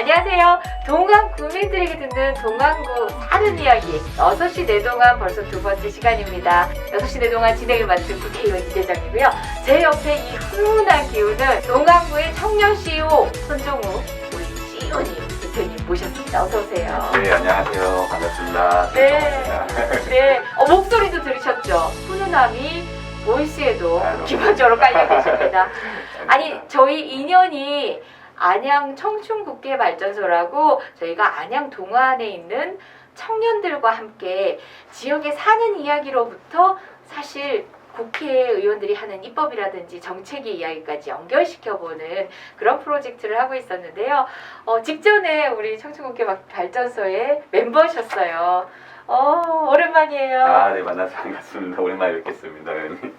안녕하세요. 동안 구민들에게 듣는 동안구 사는 이야기 6시 내동안 벌써 두 번째 시간입니다. 6시 내동안 진행을 맡은 국회의원 이대정이고요. 제 옆에 이 훈훈한 기운은 동안구의 청년 CEO 손종우 우리 CEO님 대표님 모셨습니다. 어서 오세요. 네, 안녕하세요. 반갑습니다. 네. 손종우입니다. 네, 목소리도 들으셨죠? 훈훈함이 보이스에도 기본적으로 깔려 계십니다. 아니, 저희 인연이 안양 청춘국회발전소라고 저희가 안양 동안에 있는 청년들과 함께 지역에 사는 이야기로부터 사실 국회의원들이 하는 입법이라든지 정책의 이야기까지 연결시켜보는 그런 프로젝트를 하고 있었는데요. 직전에 우리 청춘국회발전소의 멤버셨어요. 오랜만이에요. 네, 만나서 반갑습니다. 오랜만에 뵙겠습니다.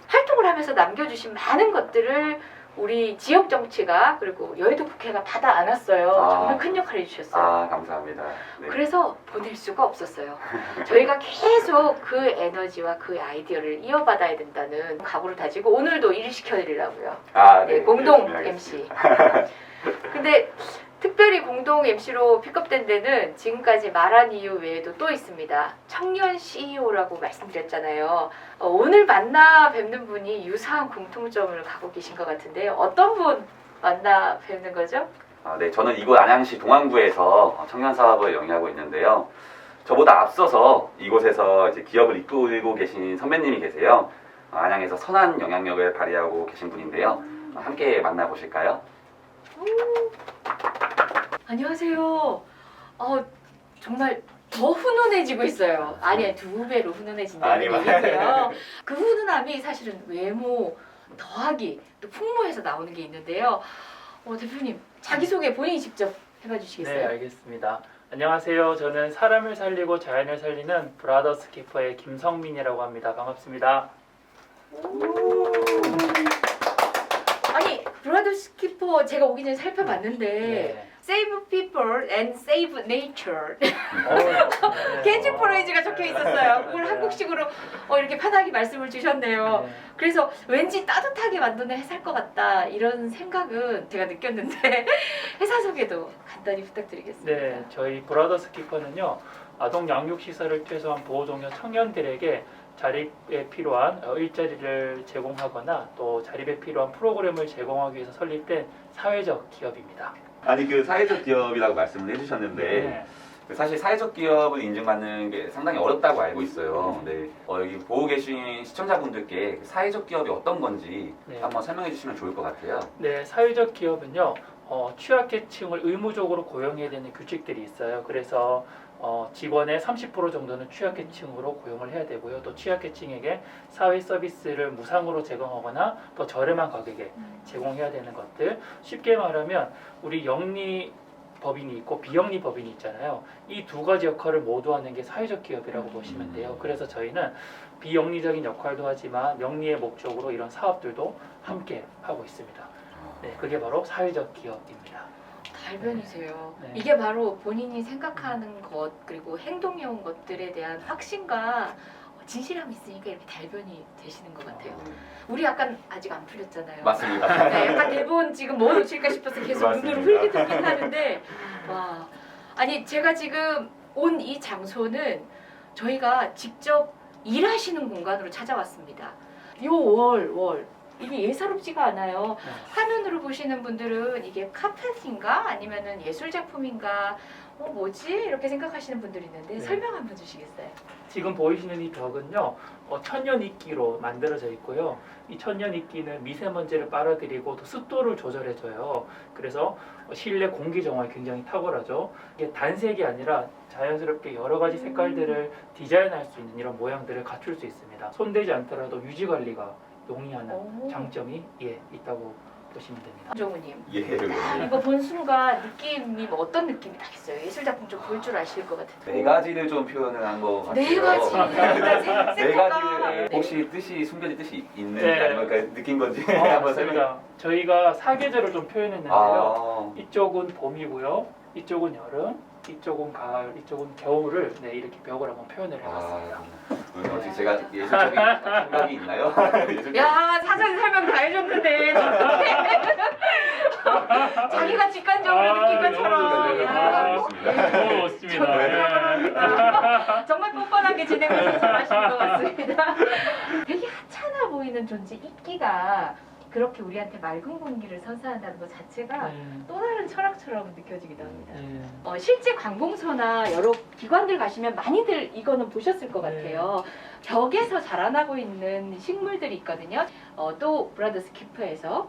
활동을 하면서 남겨주신 많은 것들을 우리 지역 정치가 그리고 여의도 국회가 받아 안았어요. 정말 큰 역할을 해주셨어요. 감사합니다. 네. 그래서 보낼 수가 없었어요. 저희가 계속 그 에너지와 그 아이디어를 이어받아야 된다는 각오를 다지고 오늘도 일을 시켜드리려고요. 네, 공동 열심히 MC. 하겠습니다. 근데 특별히 공동 MC로 픽업된 데는 지금까지 말한 이유 외에도 또 있습니다. 청년 CEO라고 말씀드렸잖아요. 오늘 만나 뵙는 분이 유사한 공통점을 갖고 계신 것 같은데요. 어떤 분 만나 뵙는 거죠? 네, 저는 이곳 안양시 동안구에서 청년 사업을 영위하고 있는데요. 저보다 앞서서 이곳에서 이제 기업을 이끌고 계신 선배님이 계세요. 안양에서 선한 영향력을 발휘하고 계신 분인데요. 함께 만나보실까요? 안녕하세요. 정말 더 훈훈해지고 있어요. 아니, 2배로 훈훈해진다는 얘기고요. 그 훈훈함이 사실은 외모 더하기 또 풍모에서 나오는 게 있는데요. 대표님, 자기소개 본인이 직접 해봐 주시겠어요? 네, 알겠습니다. 안녕하세요. 저는 사람을 살리고 자연을 살리는 브라더스 키퍼의 김성민이라고 합니다. 반갑습니다. 아니, 브라더스 키퍼 제가 오기 전에 살펴봤는데 네. Save people and save nature. 네. 캐치프레이즈가 적혀 있었어요. 그걸 한국식으로 이렇게 편하게 말씀을 주셨네요. 네. 그래서 왠지 따뜻하게 만드는 회사일 것 같다 이런 생각은 제가 느꼈는데 회사 소개도 간단히 부탁드리겠습니다. 네, 저희 브라더스 키퍼는요. 아동 양육 시설을 퇴소한 보호종료 청년들에게 자립에 필요한 일자리를 제공하거나 또 자립에 필요한 프로그램을 제공하기 위해서 설립된 사회적 기업입니다. 아니, 그 사회적 기업이라고 말씀을 해주셨는데 사실 사회적 기업을 인증받는 게 상당히 어렵다고 알고 있어요. 네. 여기 보고 계신 시청자분들께 사회적 기업이 어떤 건지 한번 설명해 주시면 좋을 것 같아요. 네, 사회적 기업은요. 취약계층을 의무적으로 고용해야 되는 규칙들이 있어요. 그래서 직원의 30% 정도는 취약계층으로 고용을 해야 되고요. 또 취약계층에게 사회 서비스를 무상으로 제공하거나 또 저렴한 가격에 제공해야 되는 것들. 쉽게 말하면 우리 영리 법인이 있고 비영리 법인이 있잖아요. 이 두 가지 역할을 모두 하는 게 사회적 기업이라고 보시면 돼요. 그래서 저희는 비영리적인 역할도 하지만 영리의 목적으로 이런 사업들도 함께 하고 있습니다. 네, 그게 바로 사회적 기업입니다. 달변이세요. 네. 이게 바로 본인이 생각하는 것 그리고 행동해온 것들에 대한 확신과 진실함이 있으니까 이렇게 달변이 되시는 것 같아요. 우리 약간 아직 안 풀렸잖아요. 맞습니다. 네, 약간 대본 지금 뭐 놓칠까 싶어서 계속 눈으로 맞습니다. 흘리긴 하는데 와, 아니 제가 지금 온 이 장소는 저희가 직접 일하시는 공간으로 찾아왔습니다. 요 월 이게 예사롭지가 않아요. 화면으로 보시는 분들은 이게 카펫인가 아니면은 예술 작품인가 뭐지 이렇게 생각하시는 분들이 있는데 설명 한번 주시겠어요? 지금 보이시는 이 벽은요 천연 이끼로 만들어져 있고요. 이 천연 이끼는 미세먼지를 빨아들이고 또 습도를 조절해줘요. 그래서 실내 공기 정화에 굉장히 탁월하죠. 이게 단색이 아니라 자연스럽게 여러 가지 색깔들을 디자인할 수 있는 이런 모양들을 갖출 수 있습니다. 손대지 않더라도 유지 관리가 용이하는 장점이 있다고 보시면 됩니다. 정우님, 예. 이거 본 순간 느낌이 어떤 느낌이 나겠어요? 예술 작품 좀 볼 줄 아실 것 같은데. 네 가지를 좀 표현을 한 것 같아요. 네 가지. 네 가지를 혹시 뜻이 숨겨진 뜻이 있는지 아니면 느낀 건지 한번 설명. 맞습니다. 저희가 사계절을 좀 표현했는데요. 이쪽은 봄이고요, 이쪽은 여름, 이쪽은 가을, 이쪽은 겨울을 이렇게 벽을 한번 표현을 해봤습니다. 어떻게 제가 예술적인 생각이 있나요? 야, 사전 설명 다 해줬는데 자기가 직관적으로 느낀 것처럼. 너무 멋집니다. 예. 정말 뻔뻔하게 진행을 잘하시는 것 같습니다. 되게 하찮아 보이는 존재 이끼가 그렇게 우리한테 맑은 공기를 선사한다는 것 자체가 또 다른 철학처럼 느껴지기도 합니다. 실제 관공서나 여러 기관들 가시면 많이들 이거는 보셨을 것 같아요. 벽에서 자라나고 있는 식물들이 있거든요. 또 브라더스 키퍼에서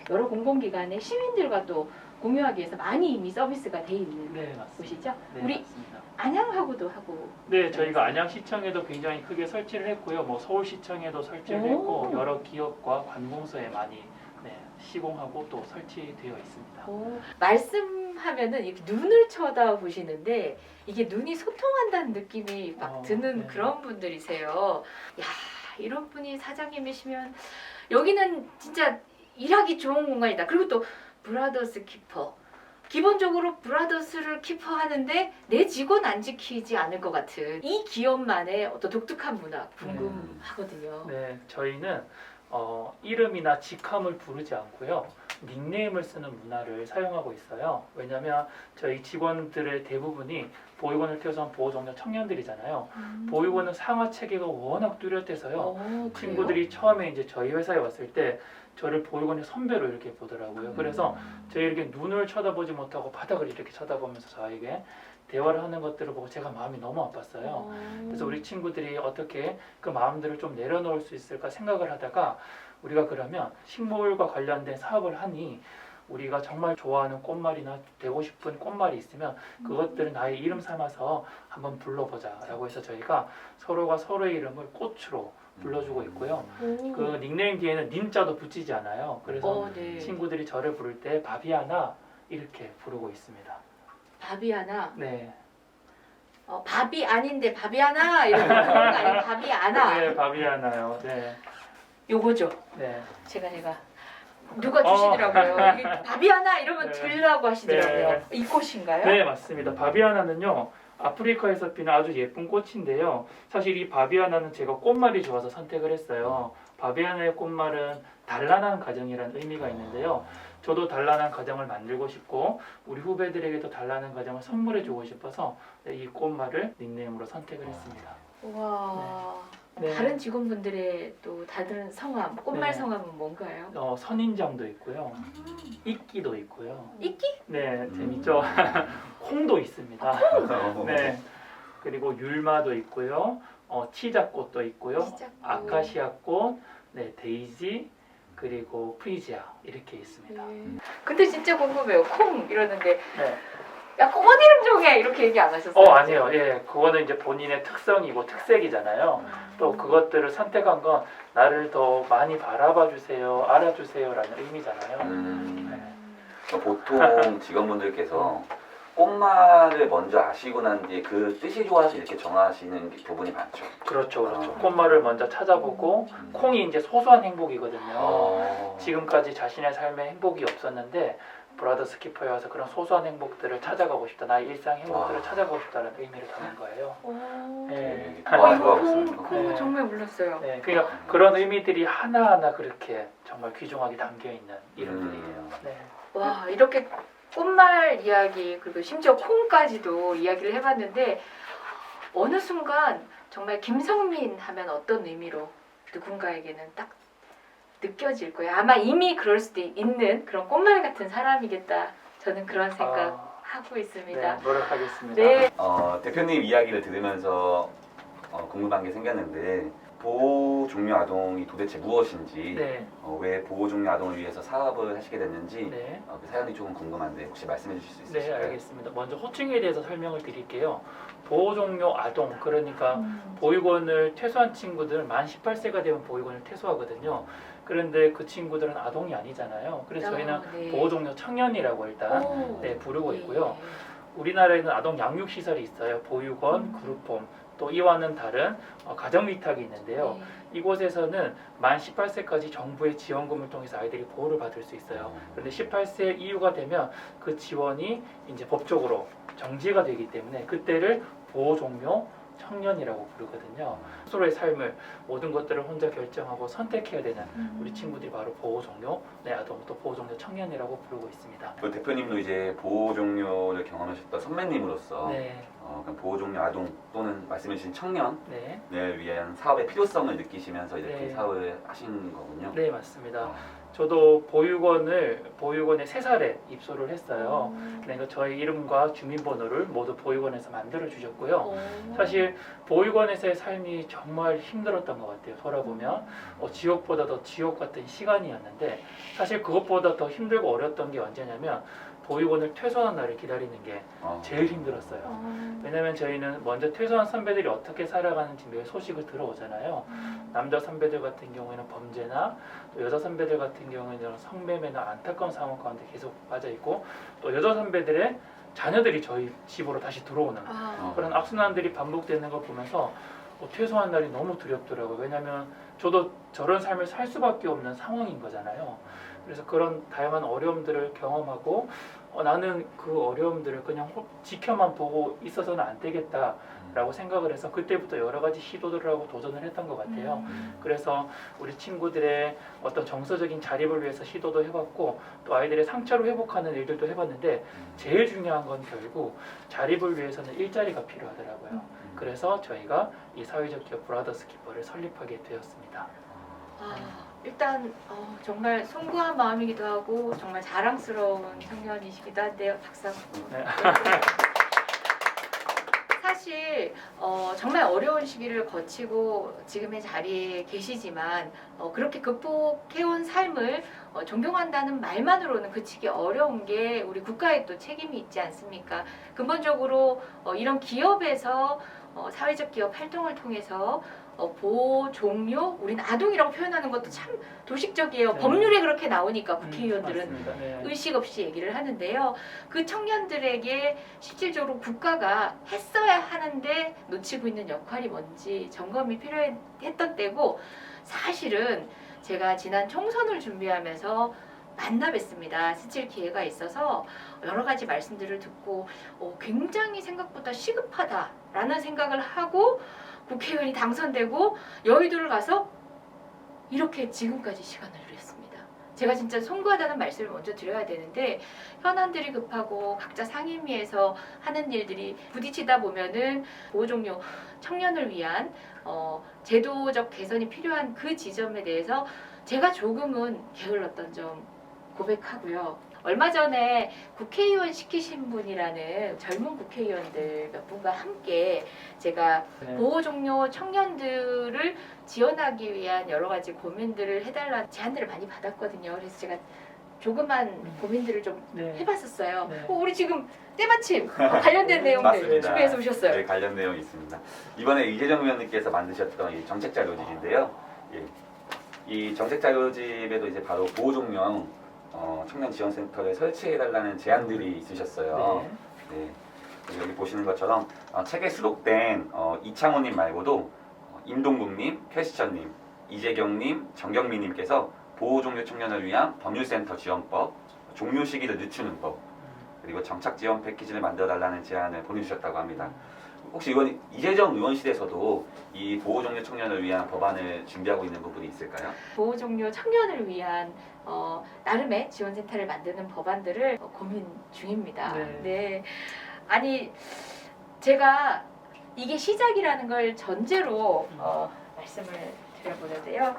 여러 공공기관의 시민들과 또 공유하기 위해서 많이 이미 서비스가 돼 있는 네, 맞습니다. 곳이죠. 네, 우리 맞습니다. 안양하고도 하고. 네, 저희가 안양시청에도 굉장히 크게 설치를 했고요. 뭐 서울시청에도 설치를 오. 했고 여러 기업과 관공서에 많이 시공하고 또 설치되어 있습니다. 말씀하면은 이렇게 눈을 쳐다보시는데 이게 눈이 소통한다는 느낌이 막 드는 네. 그런 분들이세요. 야, 이런 분이 사장님이시면 여기는 진짜 일하기 좋은 공간이다. 그리고 또 브라더스 키퍼. 기본적으로 브라더스를 키퍼하는데 내 직원 안 지키지 않을 것 같은 이 기업만의 어떤 독특한 문화 궁금하거든요. 네, 저희는 이름이나 직함을 부르지 않고요. 닉네임을 쓰는 문화를 사용하고 있어요. 왜냐하면 저희 직원들의 대부분이 보육원을 퇴소한 보호종료 청년들이잖아요. 보육원은 상하 체계가 워낙 뚜렷해서요. 그래요? 친구들이 처음에 이제 저희 회사에 왔을 때 저를 보육원의 선배로 이렇게 보더라고요. 그래서 저희 이렇게 눈을 쳐다보지 못하고 바닥을 이렇게 쳐다보면서 저에게 대화를 하는 것들을 보고 제가 마음이 너무 아팠어요. 그래서 우리 친구들이 어떻게 그 마음들을 좀 내려놓을 수 있을까 생각을 하다가 우리가 그러면 식물과 관련된 사업을 하니 우리가 정말 좋아하는 꽃말이나 되고 싶은 꽃말이 있으면 그것들을 나의 이름 삼아서 한번 불러보자 라고 해서 저희가 서로가 서로의 이름을 꽃으로 불러주고 있고요. 그 닉네임 뒤에는 님자도 붙이지 않아요. 그래서 네. 친구들이 저를 부를 때 바비아나 이렇게 부르고 있습니다. 바비아나. 네. 밥이 아닌데 바비아나 이런 그런 거 아니에요? 바비아나. 네, 바비아나요. 네. 요거죠. 네. 제가 누가 주시더라고요. 이게 바비아나 이러면 네. 들라고 하시더라고요. 네. 이 꽃인가요? 네, 맞습니다. 바비아나는요. 아프리카에서 피는 아주 예쁜 꽃인데요. 사실 이 바비아나는 제가 꽃말이 좋아서 선택을 했어요. 바비아나의 꽃말은 단란한 가정이라는 의미가 있는데요. 저도 단란한 가정을 만들고 싶고 우리 후배들에게도 단란한 가정을 선물해주고 싶어서 이 꽃말을 닉네임으로 선택을 했습니다. 와. 네. 다른 직원분들의 또 다른 성함, 꽃말 네. 성함은 뭔가요? 선인장도 있고요. 이끼도 있고요. 이끼? 네, 재밌죠? 콩도 있습니다. 네. 그리고 율마도 있고요. 치자꽃도 있고요. 시작. 아카시아꽃, 네, 데이지, 그리고 프리지아 이렇게 있습니다. 근데 진짜 궁금해요. 콩 이러는데 네. 야, 꽃 이름 정해 이렇게 얘기 안 하셨어요? 아니에요. 예, 그거는 이제 본인의 특성이고 특색이잖아요. 또 그것들을 선택한 건 나를 더 많이 바라봐 주세요, 알아주세요라는 의미잖아요. 보통 직원분들께서 꽃말을 먼저 아시고 난 뒤에 그 뜻이 좋아서 이렇게 정하시는 부분이 많죠. 그렇죠, 그렇죠. 꽃말을 먼저 찾아보고 콩이 이제 소소한 행복이거든요. 지금까지 자신의 삶에 행복이 없었는데 브라더스 키퍼에 와서 그런 소소한 행복들을 찾아가고 싶다. 나의 일상 행복들을 찾아가고 싶다는 의미를 담은 거예요. 네. 이거 좋았어요. 콩 네. 정말 몰랐어요. 네, 그러니까 그런 의미들이 하나하나 그렇게 정말 귀중하게 담겨 있는 이름들이에요. 네. 와, 이렇게 꽃말 이야기 그리고 심지어 콩까지도 이야기를 해봤는데 어느 순간 정말 김성민 하면 어떤 의미로 누군가에게는 딱 느껴질 거예요. 아마 이미 그럴 수도 있는 그런 꽃말 같은 사람이겠다. 저는 그런 생각 하고 있습니다. 네, 노력하겠습니다. 네. 대표님 이야기를 들으면서 궁금한 게 생겼는데 보호 종료 아동이 도대체 무엇인지 네. 왜 보호 종료 아동을 위해서 사업을 하시게 됐는지 네. 그 사연이 조금 궁금한데 혹시 말씀해 주실 수 네, 있으실까요? 알겠습니다. 먼저 호칭에 대해서 설명을 드릴게요. 보호 종료 아동, 그러니까 보육원을 퇴소한 친구들 만 18세가 되면 보육원을 퇴소하거든요. 그런데 그 친구들은 아동이 아니잖아요. 그래서 저희는 네. 보호 종료 청년이라고 일단 부르고 있고요. 우리나라에는 아동 양육 시설이 있어요. 보육원, 그룹홈, 또 이와는 다른 가정 위탁이 있는데요. 이곳에서는 만 18세까지 정부의 지원금을 통해서 아이들이 보호를 받을 수 있어요. 그런데 18세 이후가 되면 그 지원이 이제 법적으로 정지가 되기 때문에 그때를 보호 종료 청년이라고 부르거든요. 스스로의 삶을 모든 것들을 혼자 결정하고 선택해야 되는 우리 친구들이 바로 보호종료, 아동 또 보호종료 청년이라고 부르고 있습니다. 그 대표님도 이제 보호 종료를 경험하셨던 선배님으로서 네, 그럼 보호 종료 아동 또는 말씀해주신 청년을 네, 위한 사업의 필요성을 느끼시면서 이렇게 네. 사업을 하신 거군요. 네 맞습니다. 어, 저도 보육원에 3살에 입소를 했어요. 그러니까 저희 이름과 주민번호를 모두 보육원에서 만들어 주셨고요. 사실 보육원에서의 삶이 정말 힘들었던 것 같아요. 돌아보면 지옥보다 더 지옥 같은 시간이었는데 사실 그것보다 더 힘들고 어려웠던 게 언제냐면 보육원을 퇴소하는 날을 기다리는 게 제일 힘들었어요. 왜냐면 저희는 먼저 퇴소한 선배들이 어떻게 살아가는지 매일 소식을 들어오잖아요. 남자 선배들 같은 경우에는 범죄나 또 여자 선배들 같은 경우에는 성매매나 안타까운 상황 가운데 계속 빠져 있고 또 여자 선배들의 자녀들이 저희 집으로 다시 들어오는 그런 악순환들이 반복되는 걸 보면서 퇴소한 날이 너무 두렵더라고요. 왜냐하면 저도 저런 삶을 살 수밖에 없는 상황인 거잖아요. 그래서 그런 다양한 어려움들을 경험하고 나는 그 어려움들을 그냥 지켜만 보고 있어서는 안 되겠다라고 생각을 해서 그때부터 여러 가지 시도들을 하고 도전을 했던 것 같아요. 그래서 우리 친구들의 어떤 정서적인 자립을 위해서 시도도 해봤고 또 아이들의 상처를 회복하는 일들도 해봤는데 제일 중요한 건 결국 자립을 위해서는 일자리가 필요하더라고요. 그래서 저희가 이 사회적 기업 브라더스 키퍼를 설립하게 되었습니다. 일단 정말 송구한 마음이기도 하고 정말 자랑스러운 청년이시기도 한데요. 박수 한번. 네. 사실 정말 어려운 시기를 거치고 지금의 자리에 계시지만 그렇게 극복해온 삶을 존경한다는 말만으로는 그치기 어려운 게 우리 국가의 또 책임이 있지 않습니까? 근본적으로 이런 기업에서 사회적 기업 활동을 통해서 보호 종료, 우리는 아동이라고 표현하는 것도 참 도식적이에요. 네. 법률에 그렇게 나오니까 국회의원들은 맞습니다. 네. 의식 없이 얘기를 하는데요. 그 청년들에게 실질적으로 국가가 했어야 하는데 놓치고 있는 역할이 뭔지 점검이 필요했던 때고 사실은 제가 지난 총선을 준비하면서 만나 뵀습니다. 스칠 기회가 있어서 여러 가지 말씀들을 듣고 굉장히 생각보다 시급하다라는 생각을 하고 국회의원이 당선되고 여의도를 가서 이렇게 지금까지 시간을 누렸습니다. 제가 진짜 송구하다는 말씀을 먼저 드려야 되는데 현안들이 급하고 각자 상임위에서 하는 일들이 부딪히다 보면은 보호종료 청년을 위한 제도적 개선이 필요한 그 지점에 대해서 제가 조금은 게을렀던 점 고백하고요. 얼마 전에 국회의원 시키신 분이라는 젊은 국회의원들 몇 분과 함께 제가 네. 보호종료 청년들을 지원하기 위한 여러 가지 고민들을 해달라는 제안들을 많이 받았거든요. 그래서 제가 조그만 고민들을 좀 네. 해봤었어요. 네. 우리 지금 때마침 관련된 내용들 맞습니다. 준비해서 오셨어요. 네, 관련 내용이 있습니다. 이번에 이재정 의원님께서 만드셨던 이 정책 자료집인데요. 예, 이 정책 자료집에도 이제 바로 보호 종료 청년 지원센터를 설치해달라는 제안들이 있으셨어요. 네. 그래서 여기 보시는 것처럼 책에 수록된 이창호님 말고도 임동국님, 캐시천님, 이재경님, 정경민님께서 보호 종료 청년을 위한 법률센터 지원법, 종료 시기를 늦추는 법, 그리고 정착 지원 패키지를 만들어달라는 제안을 보내주셨다고 합니다. 혹시 이건 이재정 의원실에서도 이 보호 종료 청년을 위한 법안을 준비하고 있는 부분이 있을까요? 보호 종료 청년을 위한 나름의 지원센터를 만드는 법안들을 고민 중입니다. 네. 네. 아니 제가 이게 시작이라는 걸 전제로 말씀을 드려보는데요.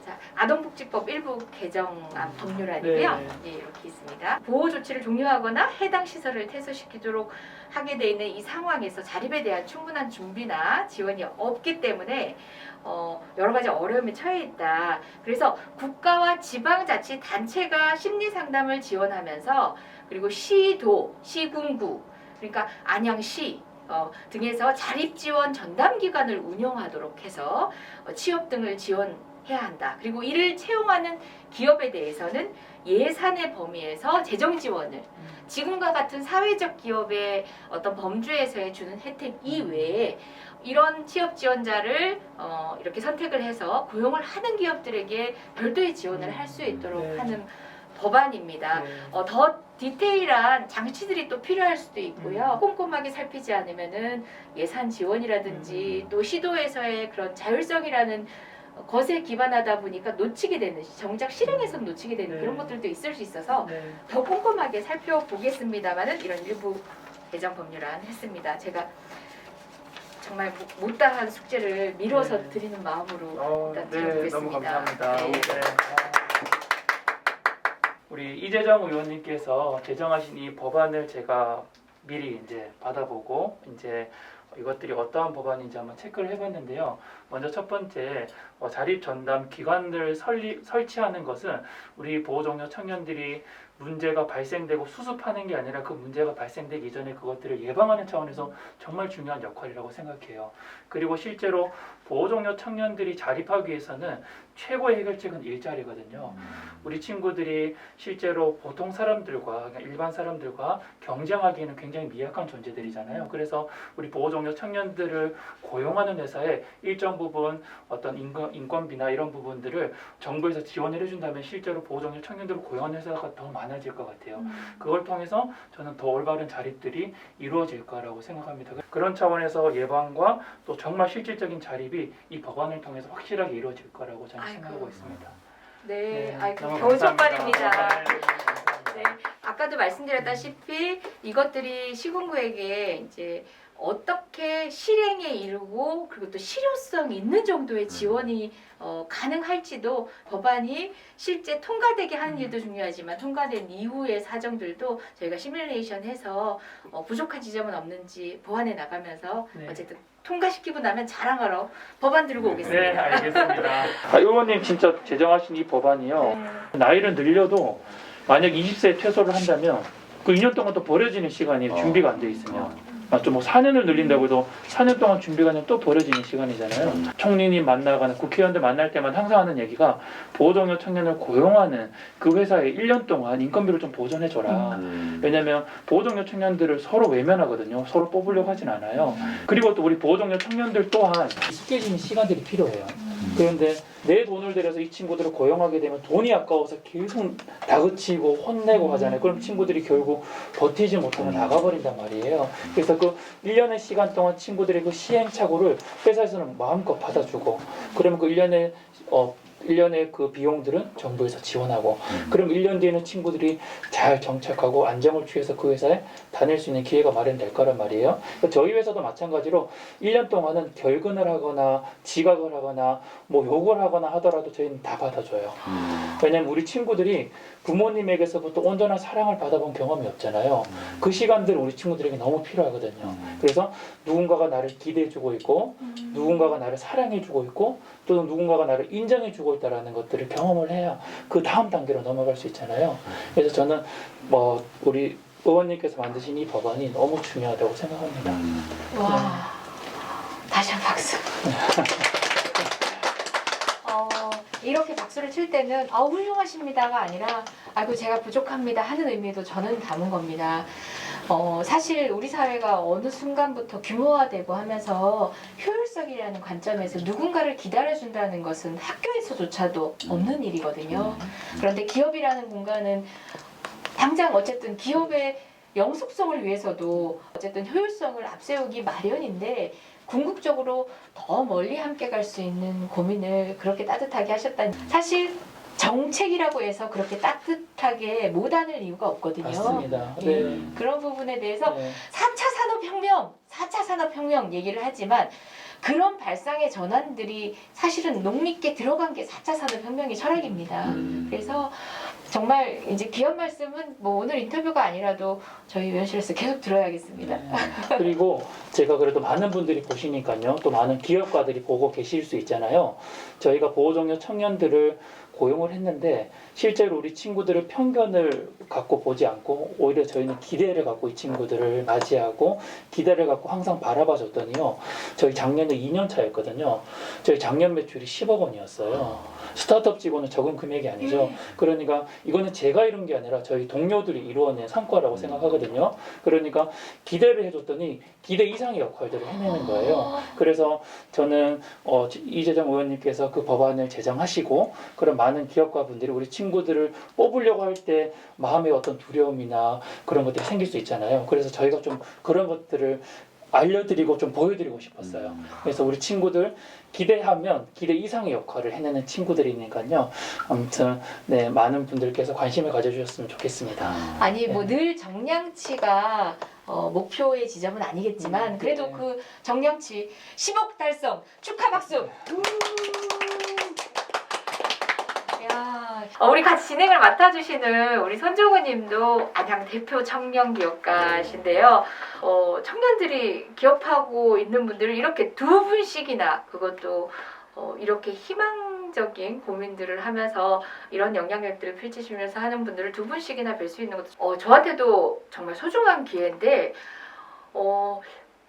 자, 아동복지법 일부 개정안 법률안이고요. 네. 예, 이렇게 있습니다. 보호 조치를 종료하거나 해당 시설을 퇴소시키도록 하게 돼 있는 이 상황에서 자립에 대한 충분한 준비나 지원이 없기 때문에 여러 가지 어려움에 처해 있다. 그래서 국가와 지방자치단체가 심리상담을 지원하면서 그리고 시도, 시군구, 그러니까 안양시 등에서 자립지원 전담기관을 운영하도록 해서 취업 등을 지원해야 한다. 그리고 이를 채용하는 기업에 대해서는 예산의 범위에서 재정 지원을 지금과 같은 사회적 기업의 어떤 범주에서의 주는 혜택 이외에 이런 취업 지원자를 이렇게 선택을 해서 고용을 하는 기업들에게 별도의 지원을 할 수 있도록 네. 하는 법안입니다. 네. 더 디테일한 장치들이 또 필요할 수도 있고요. 꼼꼼하게 살피지 않으면은 예산 지원이라든지 또 시도에서의 그런 자율성이라는 것에 기반하다 보니까 놓치게 되는, 정작 실행에서 놓치게 되는 그런 것들도 있을 수 있어서 네. 더 꼼꼼하게 살펴보겠습니다만은 이런 일부 개정 법률안 했습니다. 제가 정말 못다한 숙제를 미뤄서 네. 드리는 마음으로 일단 네, 드려보겠습니다. 너무 감사합니다. 네. 네. 우리 이재정 의원님께서 제정하신 이 법안을 제가 미리 이제 받아보고 이제 이것들이 어떠한 법안인지 한번 체크를 해봤는데요. 먼저 첫 번째, 자립 전담 기관을 설치하는 것은 우리 보호종료 청년들이 문제가 발생되고 수습하는 게 아니라 그 문제가 발생되기 이전에 그것들을 예방하는 차원에서 정말 중요한 역할이라고 생각해요. 그리고 실제로 보호종료 청년들이 자립하기 위해서는 최고의 해결책은 일자리거든요. 우리 친구들이 실제로 보통 사람들과, 일반 사람들과 경쟁하기에는 굉장히 미약한 존재들이잖아요. 그래서 우리 보호종료 청년들을 고용하는 회사에 일정 부분 어떤 인건비나 이런 부분들을 정부에서 지원을 해준다면 실제로 보호종료 청년들을 고용하는 회사가 더 많아질 것 같아요. 그걸 통해서 저는 더 올바른 자립들이 이루어질 거라고 생각합니다. 그런 차원에서 예방과 또 정말 실질적인 자립이 이 법안을 통해서 확실하게 이루어질 거라고 저는 생각하고 있습니다. 네, 아이고 너무 겨우 감사합니다. 첫발입니다. 네, 네, 아까도 말씀드렸다시피 이것들이 시군구에게 이제 어떻게 실행에 이르고 그리고 또 실효성 있는 정도의 지원이 가능할지도 법안이 실제 통과되게 하는 일도 중요하지만 통과된 이후의 사정들도 저희가 시뮬레이션해서 부족한 지점은 없는지 보완해 나가면서 네. 어쨌든 통과시키고 나면 자랑하러 법안 들고 오겠습니다. 네, 알겠습니다. 의원님 진짜 제정하신 이 법안이요. 나이를 늘려도 만약 20세에 퇴소를 한다면 그 2년 동안 또 버려지는 시간이 준비가 안 돼 있으면 좀 뭐 4년을 늘린다고 해도 4년 동안 준비가 아니면 또 버려지는 시간이잖아요. 총리님 만나거나 국회의원들 만날 때만 항상 하는 얘기가 보호종료 청년을 고용하는 그 회사에 1년 동안 인건비를 좀 보전해줘라. 왜냐하면 보호종료 청년들을 서로 외면하거든요. 서로 뽑으려고 하진 않아요. 그리고 또 우리 보호종료 청년들 또한 익숙해지는 시간들이 필요해요. 그런데 내 돈을 들여서 이 친구들을 고용하게 되면 돈이 아까워서 계속 다그치고 혼내고 하잖아요. 그럼 친구들이 결국 버티지 못하고 나가버린단 말이에요. 그래서 그 1년의 시간 동안 친구들의 그 시행착오를 회사에서는 마음껏 받아주고 그러면 그 1년의 그 비용들은 정부에서 지원하고 그럼 1년 뒤에는 친구들이 잘 정착하고 안정을 취해서 그 회사에 다닐 수 있는 기회가 마련될 거란 말이에요. 그러니까 저희 회사도 마찬가지로 1년 동안은 결근을 하거나 지각을 하거나 뭐 욕을 하거나 하더라도 저희는 다 받아줘요. 왜냐면 우리 친구들이 부모님에게서부터 온전한 사랑을 받아본 경험이 없잖아요. 그 시간들 우리 친구들에게 너무 필요하거든요. 그래서 누군가가 나를 기대해주고 있고 누군가가 나를 사랑해주고 있고 또 누군가가 나를 인정해주고 있다는 것들을 경험을 해야 그 다음 단계로 넘어갈 수 있잖아요. 그래서 저는 우리 의원님께서 만드신 이 법안이 너무 중요하다고 생각합니다. 와, 다시 한 박수. 이렇게 박수를 칠 때는 훌륭하십니다가 아니라 아이고 제가 부족합니다 하는 의미도 저는 담은 겁니다. 사실 우리 사회가 어느 순간부터 규모화되고 하면서 효율성이라는 관점에서 누군가를 기다려준다는 것은 학교에서조차도 없는 일이거든요. 그런데 기업이라는 공간은 당장 어쨌든 기업의 영속성을 위해서도 어쨌든 효율성을 앞세우기 마련인데 궁극적으로 더 멀리 함께 갈 수 있는 고민을 그렇게 따뜻하게 하셨다니 사실 정책이라고 해서 그렇게 따뜻하게 못하는 이유가 없거든요. 맞습니다. 예, 네. 그런 부분에 대해서 네. 4차 산업혁명 얘기를 하지만 그런 발상의 전환들이 사실은 농립계 들어간 게 4차 산업혁명의 철학입니다. 그래서 정말 이제 기업 말씀은 뭐 오늘 인터뷰가 아니라도 저희 의원실에서 계속 들어야겠습니다. 네. 그리고 제가 그래도 많은 분들이 보시니까요. 또 많은 기업가들이 보고 계실 수 있잖아요. 저희가 보호종료 청년들을 고용을 했는데 실제로 우리 친구들을 편견을 갖고 보지 않고 오히려 저희는 기대를 갖고 이 친구들을 맞이하고 기대를 갖고 항상 바라봐 줬더니요. 저희 작년에 2년 차였거든요. 저희 작년 매출이 10억 원이었어요. 스타트업 직원은 적은 금액이 아니죠. 그러니까 이거는 제가 이룬 게 아니라 저희 동료들이 이루어낸 성과라고 생각하거든요. 그러니까 기대를 해줬더니 기대 이상의 역할들을 해내는 거예요. 그래서 저는 이재정 의원님께서 그 법안을 제정하시고 그런 많은 기업가분들이 우리 친구들을 뽑으려고 할 때 마음의 어떤 두려움이나 그런 것들이 생길 수 있잖아요. 그래서 저희가 좀 그런 것들을 알려드리고 좀 보여드리고 싶었어요. 그래서 우리 친구들 기대하면 기대 이상의 역할을 해내는 친구들이니까요. 아무튼 네, 많은 분들께서 관심을 가져주셨으면 좋겠습니다. 아니 뭐 늘 정량치가 목표의 지점은 아니겠지만 그래도 네. 그 정량치 10억 달성 축하 박수. 야, 우리 같이 진행을 맡아주시는 우리 손종우님도 안양 대표 청년 기업가신데요. 청년들이 기업하고 있는 분들을 이렇게 두 분씩이나 그것도 이렇게 희망적인 고민들을 하면서 이런 영향력들을 펼치시면서 하는 분들을 두 분씩이나 뵐 수 있는 것도 저한테도 정말 소중한 기회인데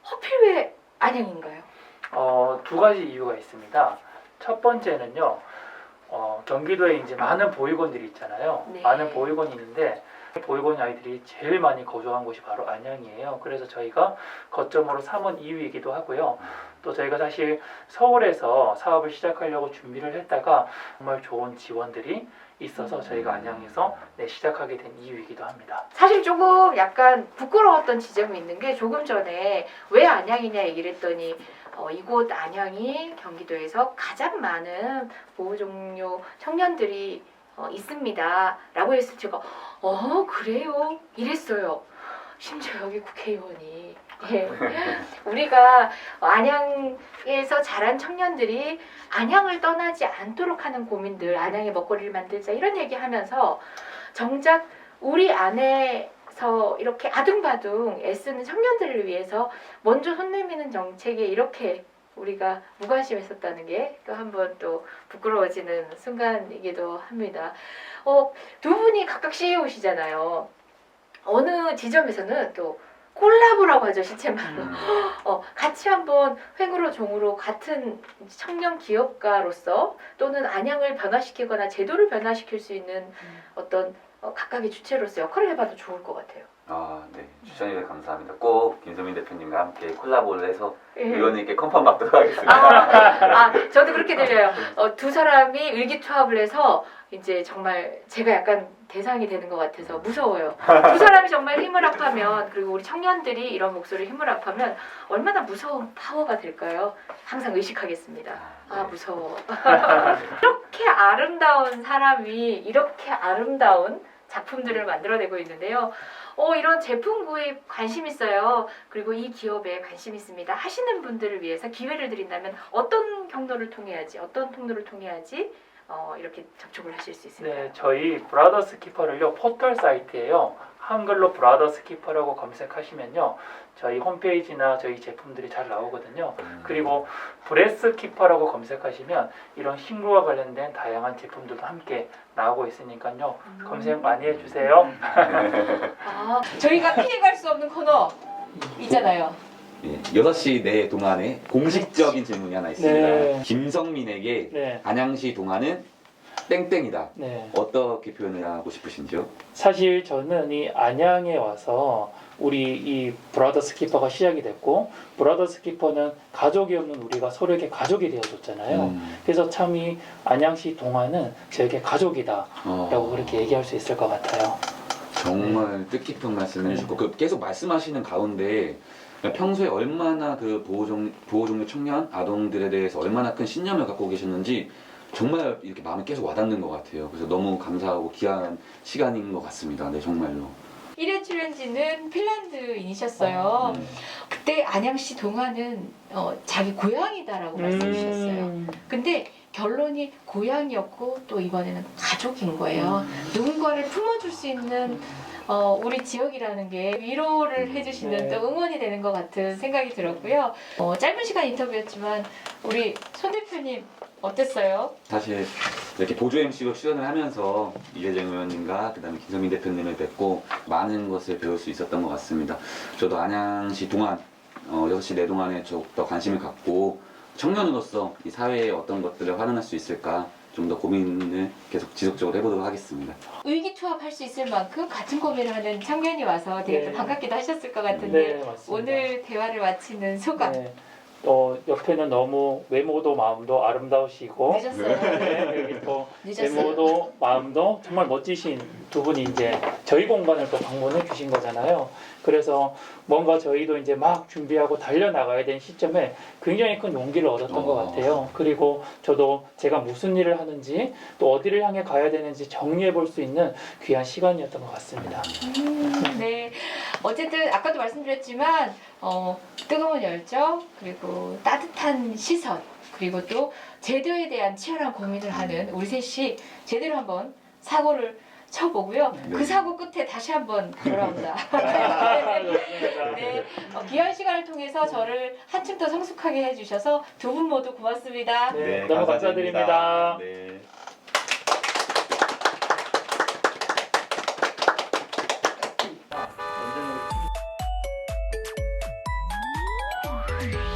하필 왜 안양인가요? 두 가지 이유가 있습니다. 첫 번째는요. 경기도에 이제 많은 보육원들이 있잖아요. 네. 많은 보육원이 있는데 보육원 아이들이 제일 많이 거주한 곳이 바로 안양이에요. 그래서 저희가 거점으로 삼은 이유이기도 하고요. 또 저희가 사실 서울에서 사업을 시작하려고 준비를 했다가 정말 좋은 지원들이 있어서 저희가 안양에서 시작하게 된 이유이기도 합니다. 사실 조금 약간 부끄러웠던 지점이 있는 게 조금 전에 왜 안양이냐 얘기를 했더니 이곳 안양이 경기도에서 가장 많은 보호 종료 청년들이 있습니다 라고 했을 때 제가 그래요? 이랬어요. 심지어 여기 국회의원이 예. 우리가 안양에서 자란 청년들이 안양을 떠나지 않도록 하는 고민들, 안양의 먹거리를 만들자 이런 얘기하면서 정작 우리 안에서 이렇게 아둥바둥 애쓰는 청년들을 위해서 먼저 손 내미는 정책에 이렇게 우리가 무관심했었다는 게 또 한번 또 부끄러워지는 순간이기도 합니다. 두 분이 각각 CEO시잖아요. 어느 지점에서는 또 콜라보라고 하죠, 실제말로. 같이 한번 횡으로 종으로 같은 청년 기업가로서 또는 안양을 변화시키거나 제도를 변화시킬 수 있는 어떤 각각의 주체로서 역할을 해봐도 좋을 것 같아요. 네. 추천해 감사합니다. 꼭 김소민 대표님과 함께 콜라보를 해서 예. 의원님께 컨펌 받도록 하겠습니다. 저도 그렇게 들려요. 두 사람이 의기투합을 해서 이제 정말 제가 약간 대상이 되는 것 같아서 무서워요. 두 사람이 정말 힘을 합하면 그리고 우리 청년들이 이런 목소리를 힘을 합하면 얼마나 무서운 파워가 될까요? 항상 의식하겠습니다. 무서워. 이렇게 아름다운 사람이 이렇게 아름다운 작품들을 만들어내고 있는데요. 이런 제품 구입 관심 있어요. 그리고 이 기업에 관심 있습니다. 하시는 분들을 위해서 기회를 드린다면 어떤 경로를 통해야지, 어떤 통로를 통해야지 이렇게 접촉을 하실 수 있을까요? 네, 저희 브라더스 키퍼를요 포털 사이트에요. 한글로 브라더스 키퍼라고 검색하시면요 저희 홈페이지나 저희 제품들이 잘 나오거든요. 그리고 브레스 키퍼라고 검색하시면 이런 식물과 관련된 다양한 제품들도 함께 나오고 있으니까요 검색 많이 해주세요. 저희가 피해갈 수 없는 코너 있잖아요. 6시 내 동안에 공식적인 질문이 하나 있습니다. 네. 김성민에게 네, 안양시 동안은 땡땡이다. 네. 어떻게 표현을 하고 싶으신지요? 사실 저는 이 안양에 와서 우리 이 브라더스 키퍼가 시작이 됐고 브라더스 키퍼는 가족이 없는 우리가 서로에게 가족이 되어줬잖아요. 그래서 참 이 안양시 동안은 저에게 가족이다 라고 그렇게 얘기할 수 있을 것 같아요. 정말 뜻깊은 말씀 해주셨고 계속 말씀하시는 가운데 평소에 얼마나 그 보호종료 청년 아동들에 대해서 얼마나 큰 신념을 갖고 계셨는지 정말 이렇게 마음에 계속 와닿는 것 같아요. 그래서 너무 감사하고 귀한 시간인 것 같습니다. 네, 정말로. 1회 출연지는 핀란드인이셨어요. 그때 안양시 동안은 자기 고향이다라고 말씀 주셨어요. 근데 결론이 고향이었고 또 이번에는 가족인 거예요. 누군가를 품어줄 수 있는 우리 지역이라는 게 위로를 해주시는 네. 또 응원이 되는 것 같은 생각이 들었고요. 짧은 시간 인터뷰였지만 우리 손 대표님 어땠어요? 사실 이렇게 보조 MC로 출연을 하면서 이혜정 의원님과 그다음에 김성민 대표님을 뵙고 많은 것을 배울 수 있었던 것 같습니다. 저도 안양시 동안 6시 내 동안에 더욱더 관심을 갖고 청년으로서 이 사회에 어떤 것들을 활용할 수 있을까 좀 더 고민을 계속 지속적으로 해보도록 하겠습니다. 의기투합할 수 있을 만큼 같은 고민을 하는 청년이 와서 되게 또 네. 반갑기도 하셨을 것 같은데 네, 맞습니다. 오늘 대화를 마치는 소감. 네. 옆에는 너무 외모도 마음도 아름다우시고 늦었어요. 네, 여기 또 늦었어요. 외모도 마음도 정말 멋지신 두 분이 이제 저희 공간을 또 방문해 주신 거잖아요. 그래서 뭔가 저희도 이제 막 준비하고 달려나가야 되는 시점에 굉장히 큰 용기를 얻었던 것 같아요. 그리고 저도 제가 무슨 일을 하는지 또 어디를 향해 가야 되는지 정리해 볼 수 있는 귀한 시간이었던 것 같습니다. 네. 어쨌든 아까도 말씀드렸지만 뜨거운 열정 그리고 따뜻한 시선 그리고 또 제도에 대한 치열한 고민을 하는 우리 셋이 제대로 한번 사고를 쳐보고요. 네. 그 사고 끝에 다시 한번 돌아온다. 네. 귀한 시간을 통해서 저를 한층 더 성숙하게 해주셔서 두 분 모두 고맙습니다. 네, 너무 감사드립니다. 네. 언제는